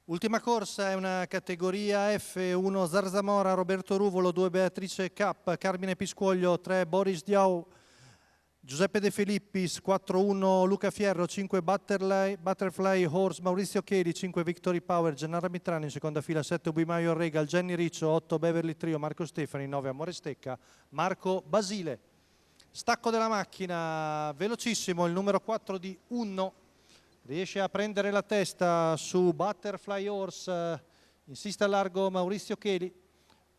Ultima corsa è una categoria F1 Zarzamora, Roberto Ruvolo, 2 Beatrice Cap, Carmine Piscuoglio, 3 Boris Diau, Giuseppe De Filippis, 4-1 Luca Fierro, 5 Butterfly Horse, Maurizio Cheli, 5 Victory Power, Gennaro Mitrani in seconda fila, 7 Ubimaio Regal, Jenny Riccio, 8 Beverly Trio, Marco Stefani, 9 Amore Stecca, Marco Basile. Stacco della macchina, velocissimo, il numero 4 di Unno. Riesce a prendere la testa su Butterfly Horse, insiste a largo Maurizio Cheli,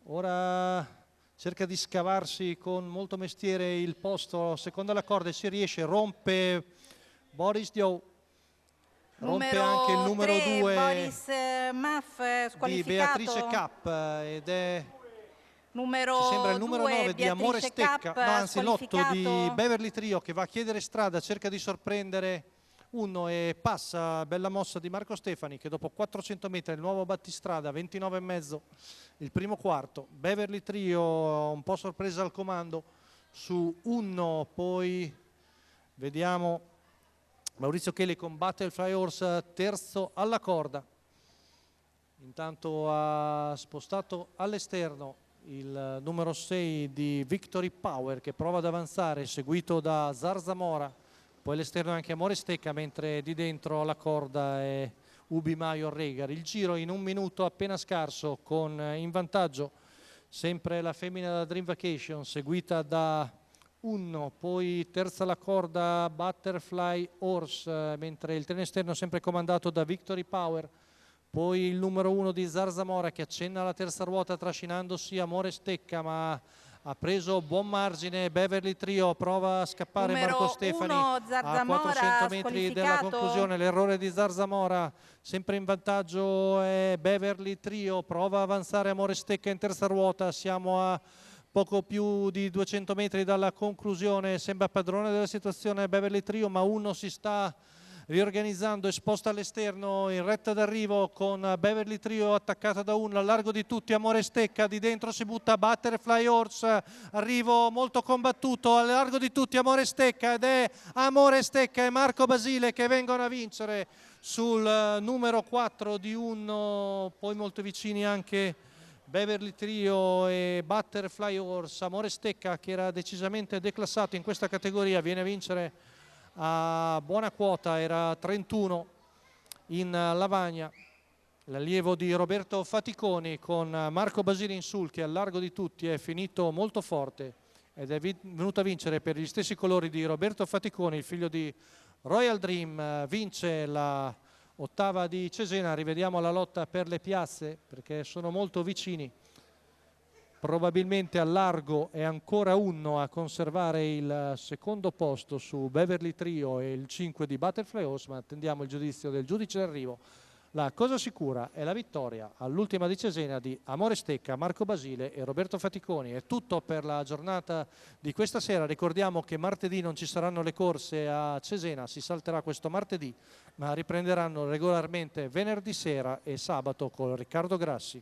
ora cerca di scavarsi con molto mestiere il posto secondo la corda e si riesce, rompe Boris Diau, rompe anche il numero 2 Boris Maff, di Beatrice Cap ed è sembra il numero 9 di Amore Stecca, no, anzi l'8 di Beverly Trio che va a chiedere strada, cerca di sorprendere Unno e passa, bella mossa di Marco Stefani che dopo 400 metri il nuovo battistrada, 29,5 il primo quarto. Beverly Trio un po' sorpresa al comando su Unno, poi vediamo Maurizio Cheli con Butterfly Horse terzo alla corda. Intanto ha spostato all'esterno il numero 6 di Victory Power che prova ad avanzare, seguito da Zarzamora. Poi all'esterno anche Amore Stecca, mentre di dentro la corda è Ubimaio Regar. Il giro in un minuto appena scarso, con in vantaggio sempre la femmina da Dream Vacation, seguita da Unno, poi terza alla corda Butterfly Horse, mentre il treno esterno sempre comandato da Victory Power. Poi il numero 1 di Zarzamora che accenna alla terza ruota trascinandosi Amore Stecca, ma ha preso buon margine. Beverly Trio prova a scappare Marco Stefani a 400 metri dalla conclusione, l'errore di Zarzamora, sempre in vantaggio è Beverly Trio, prova a avanzare Amore Stecca in terza ruota, siamo a poco più di 200 metri dalla conclusione, sembra padrone della situazione Beverly Trio, ma Uno si sta riorganizzando, esposta all'esterno in retta d'arrivo con Beverly Trio attaccata da Unno, a largo di tutti Amore Stecca, di dentro si butta Butterfly Horse, arrivo molto combattuto, a largo di tutti Amore Stecca ed è Amore Stecca e Marco Basile che vengono a vincere sul numero 4 di Unno, poi molto vicini anche Beverly Trio e Butterfly Horse. Amore Stecca, che era decisamente declassato in questa categoria, viene a vincere a buona quota, era 31 in Lavagna, l'allievo di Roberto Faticoni, con Marco Basile in sul che al largo di tutti è finito molto forte ed è venuto a vincere per gli stessi colori di Roberto Faticoni, il figlio di Royal Dream. Vince la ottava di Cesena. Rivediamo la lotta per le piazze perché sono molto vicini. Probabilmente al largo è ancora Unno a conservare il secondo posto su Beverly Trio e il 5 di Butterfly Horse, ma attendiamo il giudizio del giudice d'arrivo. La cosa sicura è la vittoria all'ultima di Cesena di Amore Stecca, Marco Basile e Roberto Faticoni. È tutto per la giornata di questa sera. Ricordiamo che martedì non ci saranno le corse a Cesena, si salterà questo martedì, ma riprenderanno regolarmente venerdì sera e sabato con Riccardo Grassi.